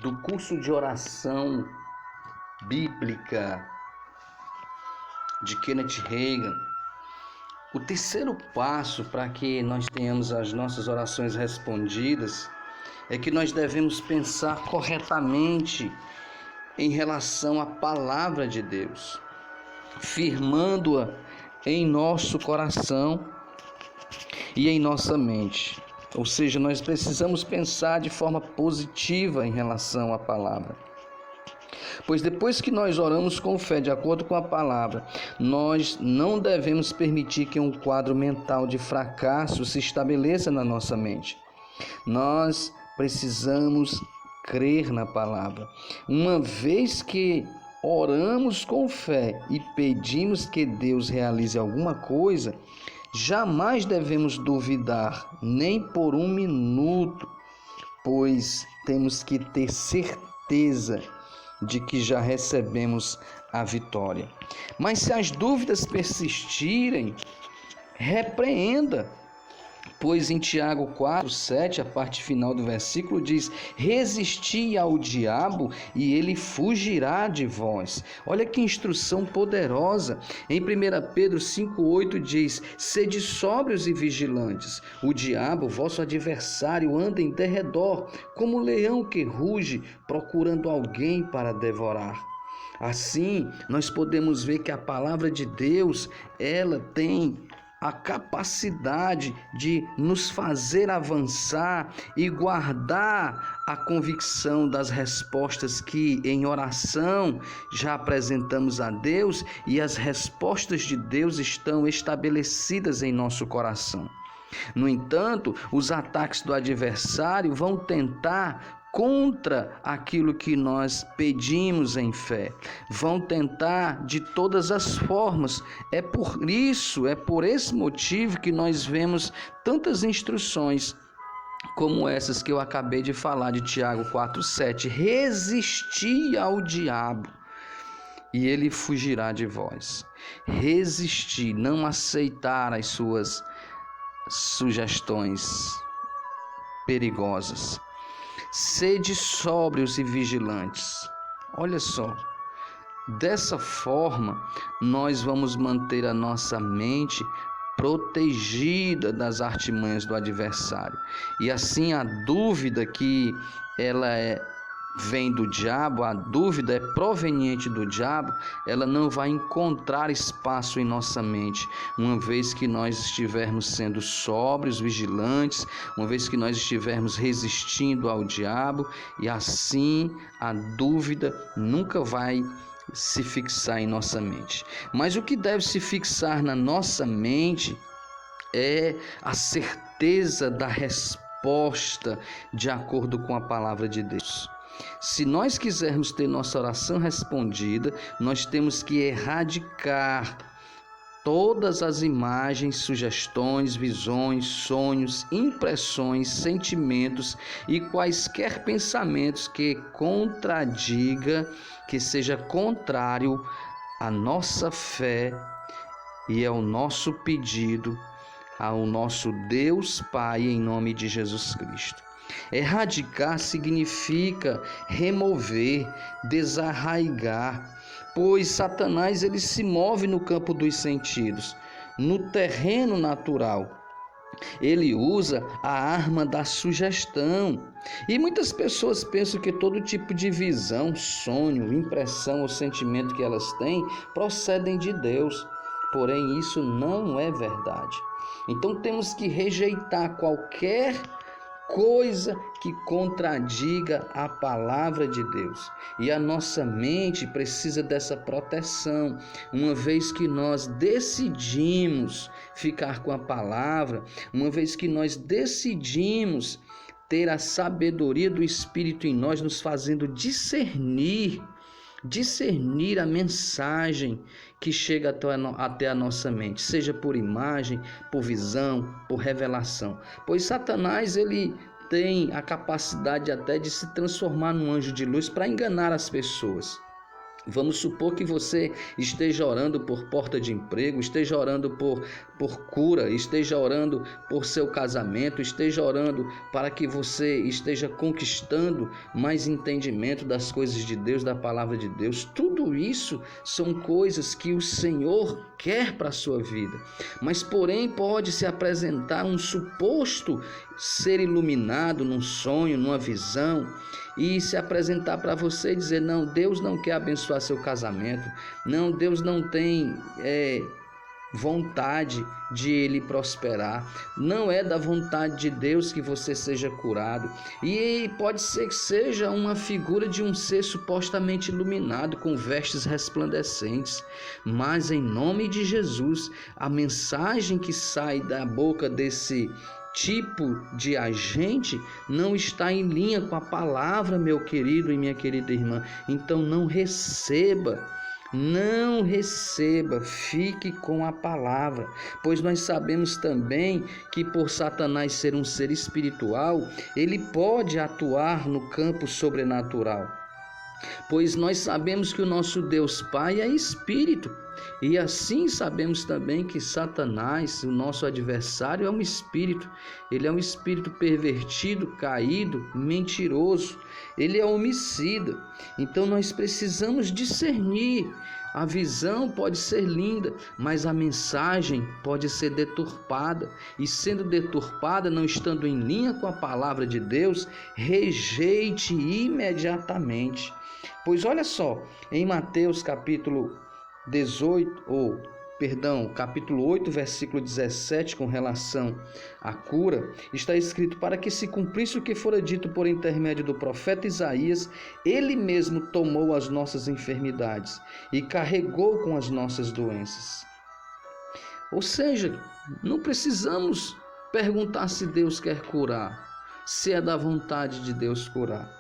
do curso de oração bíblica de Kenneth Hagin. O terceiro passo para que nós tenhamos as nossas orações respondidas é que nós devemos pensar corretamente em relação à palavra de Deus, firmando-a em nosso coração e em nossa mente. Ou seja, nós precisamos pensar de forma positiva em relação à palavra. Pois depois que nós oramos com fé, de acordo com a palavra, nós não devemos permitir que um quadro mental de fracasso se estabeleça na nossa mente. Nós precisamos crer na palavra. Uma vez que oramos com fé e pedimos que Deus realize alguma coisa, jamais devemos duvidar, nem por um minuto, pois temos que ter certeza de que já recebemos a vitória. Mas se as dúvidas persistirem, repreenda, pois em Tiago 4:7, a parte final do versículo diz: resisti ao diabo e ele fugirá de vós. Olha que instrução poderosa. Em 1 Pedro 5:8 diz: sede sóbrios e vigilantes. O diabo, vosso adversário, anda em derredor, como um leão que ruge, procurando alguém para devorar. Assim, nós podemos ver que a palavra de Deus, ela tem a capacidade de nos fazer avançar e guardar a convicção das respostas que em oração já apresentamos a Deus, e as respostas de Deus estão estabelecidas em nosso coração. No entanto, os ataques do adversário vão tentar contra aquilo que nós pedimos em fé. Vão tentar de todas as formas. É por esse motivo que nós vemos tantas instruções como essas que eu acabei de falar de Tiago 4:7. Resistir ao diabo e ele fugirá de vós. Resistir, não aceitar as suas sugestões perigosas. Sede sóbrios e vigilantes. Olha só, dessa forma nós vamos manter a nossa mente protegida das artimanhas do adversário. E assim a dúvida que ela vem do diabo, a dúvida é proveniente do diabo, ela não vai encontrar espaço em nossa mente, uma vez que nós estivermos sendo sóbrios, vigilantes, uma vez que nós estivermos resistindo ao diabo, e assim a dúvida nunca vai se fixar em nossa mente. Mas o que deve se fixar na nossa mente é a certeza da resposta de acordo com a palavra de Deus. Se nós quisermos ter nossa oração respondida, nós temos que erradicar todas as imagens, sugestões, visões, sonhos, impressões, sentimentos e quaisquer pensamentos que seja contrário à nossa fé e ao nosso pedido ao nosso Deus Pai, em nome de Jesus Cristo. Erradicar significa remover, desarraigar, pois Satanás ele se move no campo dos sentidos, no terreno natural. Ele usa a arma da sugestão. E muitas pessoas pensam que todo tipo de visão, sonho, impressão ou sentimento que elas têm procedem de Deus. Porém, isso não é verdade. Então temos que rejeitar qualquer coisa que contradiga a palavra de Deus. E a nossa mente precisa dessa proteção, uma vez que nós decidimos ficar com a palavra, uma vez que nós decidimos ter a sabedoria do Espírito em nós, nos fazendo discernir a mensagem que chega até a nossa mente, seja por imagem, por visão, por revelação. Pois Satanás ele tem a capacidade até de se transformar num anjo de luz para enganar as pessoas. Vamos supor que você esteja orando por porta de emprego, esteja orando por cura, esteja orando por seu casamento, esteja orando para que você esteja conquistando mais entendimento das coisas de Deus, da palavra de Deus. Tudo isso são coisas que o Senhor quer para a sua vida. Mas, porém, pode se apresentar um suposto ser iluminado num sonho, numa visão, e se apresentar para você e dizer: não, Deus não quer abençoar seu casamento, não, Deus não tem vontade de ele prosperar, não é da vontade de Deus que você seja curado. E pode ser que seja uma figura de um ser supostamente iluminado, com vestes resplandecentes, mas em nome de Jesus, a mensagem que sai da boca desse tipo de agente não está em linha com a palavra, meu querido e minha querida irmã. Então não receba, fique com a palavra, pois nós sabemos também que, por Satanás ser um ser espiritual, ele pode atuar no campo sobrenatural, pois nós sabemos que o nosso Deus Pai é espírito. E assim sabemos também que Satanás, o nosso adversário, é um espírito. Ele é um espírito pervertido, caído, mentiroso. Ele é homicida. Então nós precisamos discernir. A visão pode ser linda, mas a mensagem pode ser deturpada. E sendo deturpada, não estando em linha com a palavra de Deus, rejeite imediatamente. Pois olha só, em Mateus capítulo 8, versículo 17, com relação à cura, está escrito: para que se cumprisse o que fora dito por intermédio do profeta Isaías, ele mesmo tomou as nossas enfermidades e carregou com as nossas doenças. Ou seja, não precisamos perguntar se Deus quer curar, se é da vontade de Deus curar.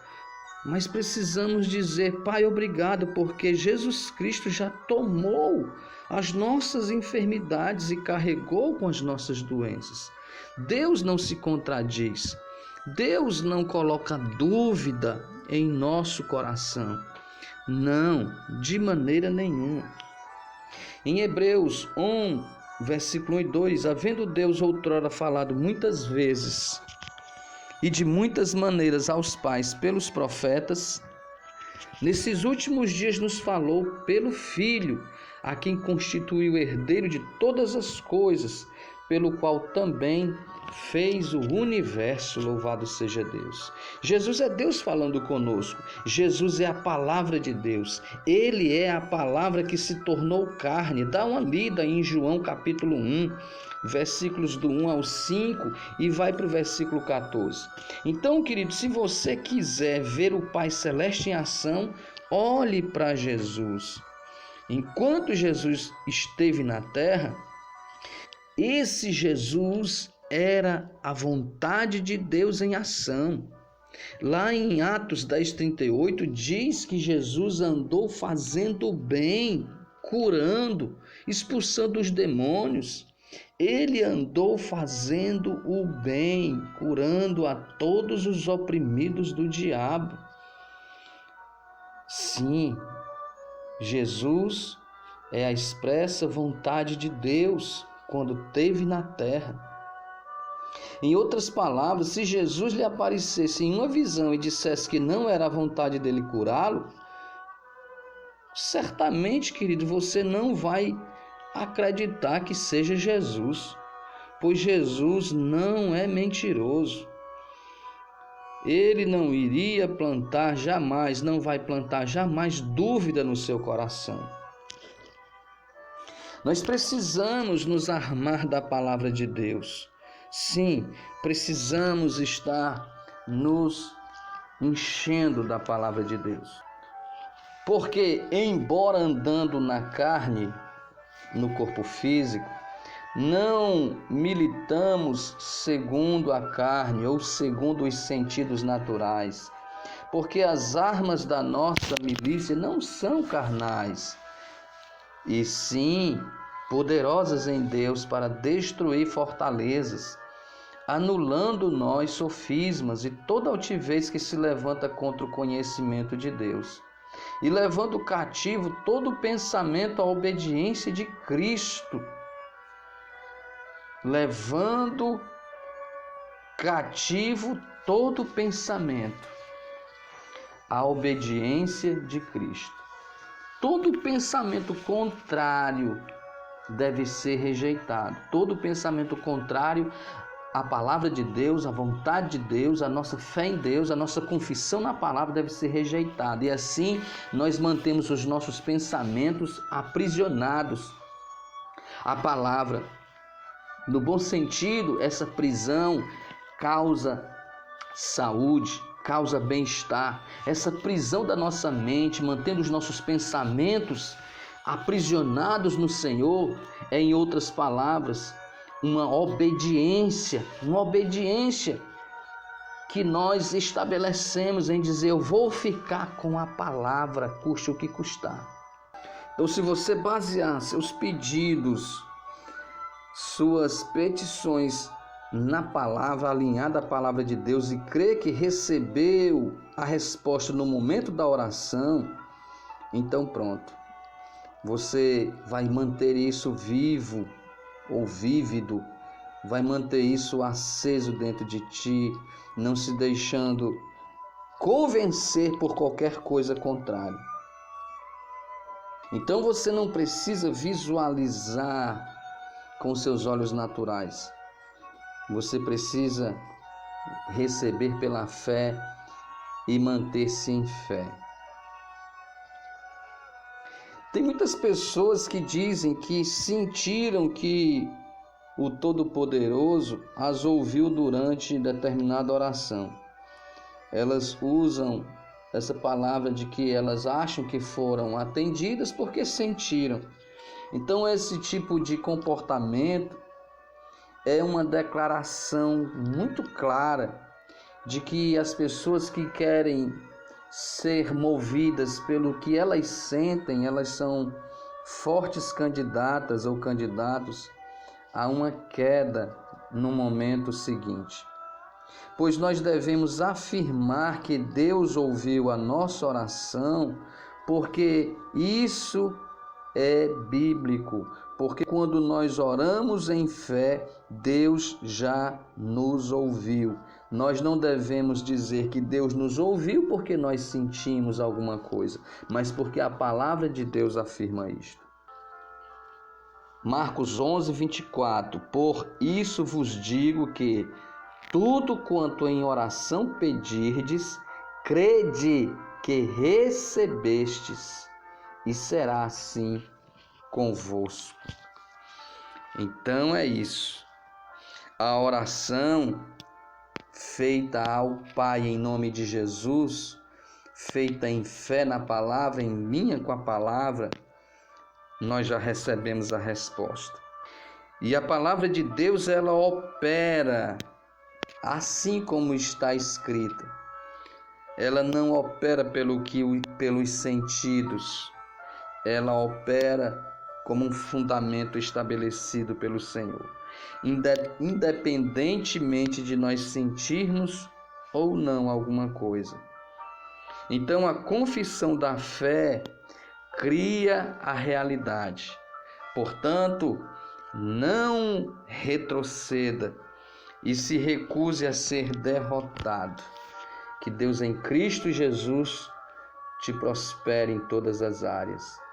Mas precisamos dizer: Pai, obrigado, porque Jesus Cristo já tomou as nossas enfermidades e carregou com as nossas doenças. Deus não se contradiz. Deus não coloca dúvida em nosso coração. Não, de maneira nenhuma. Em Hebreus 1, versículo 1 e 2, havendo Deus outrora falado muitas vezes e de muitas maneiras aos pais pelos profetas, nesses últimos dias nos falou pelo Filho, a quem constituiu herdeiro de todas as coisas, pelo qual também fez o universo. Louvado seja Deus. Jesus é Deus falando conosco. Jesus é a palavra de Deus. Ele é a palavra que se tornou carne. Dá uma lida em João capítulo 1, versículos do 1 ao 5 e vai para o versículo 14. Então, querido, se você quiser ver o Pai Celeste em ação, olhe para Jesus. Enquanto Jesus esteve na terra, esse Jesus era a vontade de Deus em ação. Lá em Atos 10:38 diz que Jesus andou fazendo o bem, curando, expulsando os demônios. Ele andou fazendo o bem, curando a todos os oprimidos do diabo. Sim, Jesus é a expressa vontade de Deus quando esteve na terra. Em outras palavras, se Jesus lhe aparecesse em uma visão e dissesse que não era a vontade dele curá-lo, certamente, querido, você não vai acreditar que seja Jesus, pois Jesus não é mentiroso. Ele não iria plantar jamais, não vai plantar jamais dúvida no seu coração. Nós precisamos nos armar da palavra de Deus. Sim, precisamos estar nos enchendo da palavra de Deus. Porque, embora andando na carne, no corpo físico, não militamos segundo a carne ou segundo os sentidos naturais, porque as armas da nossa milícia não são carnais, e sim poderosas em Deus para destruir fortalezas, anulando nós sofismas e toda altivez que se levanta contra o conhecimento de Deus. e levando cativo todo pensamento à obediência de Cristo. Levando cativo todo pensamento à obediência de Cristo. Todo pensamento contrário deve ser rejeitado. Todo pensamento contrário à palavra de Deus, à vontade de Deus, à nossa fé em Deus, a nossa confissão na palavra deve ser rejeitada. E assim nós mantemos os nossos pensamentos aprisionados à palavra. No bom sentido, essa prisão causa saúde, causa bem-estar. Essa prisão da nossa mente, mantendo os nossos pensamentos aprisionados no Senhor, é, em outras palavras, uma obediência que nós estabelecemos em dizer: eu vou ficar com a palavra, custe o que custar. Então, se você basear seus pedidos, suas petições na palavra, alinhada à palavra de Deus, e crer que recebeu a resposta no momento da oração, então pronto, você vai manter isso vivo ou vívido, vai manter isso aceso dentro de ti, não se deixando convencer por qualquer coisa contrária. Então você não precisa visualizar com seus olhos naturais. Você precisa receber pela fé e manter-se em fé. Tem muitas pessoas que dizem que sentiram que o Todo-Poderoso as ouviu durante determinada oração. Elas usam essa palavra de que elas acham que foram atendidas porque sentiram. Então, esse tipo de comportamento é uma declaração muito clara de que as pessoas que querem ser movidas pelo que elas sentem, elas são fortes candidatas ou candidatos a uma queda no momento seguinte. Pois nós devemos afirmar que Deus ouviu a nossa oração, porque isso é bíblico, porque quando nós oramos em fé, Deus já nos ouviu. Nós não devemos dizer que Deus nos ouviu porque nós sentimos alguma coisa, mas porque a palavra de Deus afirma isto. Marcos 11, 24. Por isso vos digo que tudo quanto em oração pedirdes, crede que recebestes, e será assim convosco. Então é isso. A oração feita ao Pai em nome de Jesus, feita em fé na palavra, em linha com a palavra, nós já recebemos a resposta. E a palavra de Deus, ela opera assim como está escrita. Ela não opera pelos sentidos. Ela opera como um fundamento estabelecido pelo Senhor, independentemente de nós sentirmos ou não alguma coisa. Então, a confissão da fé cria a realidade. Portanto, não retroceda e se recuse a ser derrotado. Que Deus em Cristo Jesus te prospere em todas as áreas.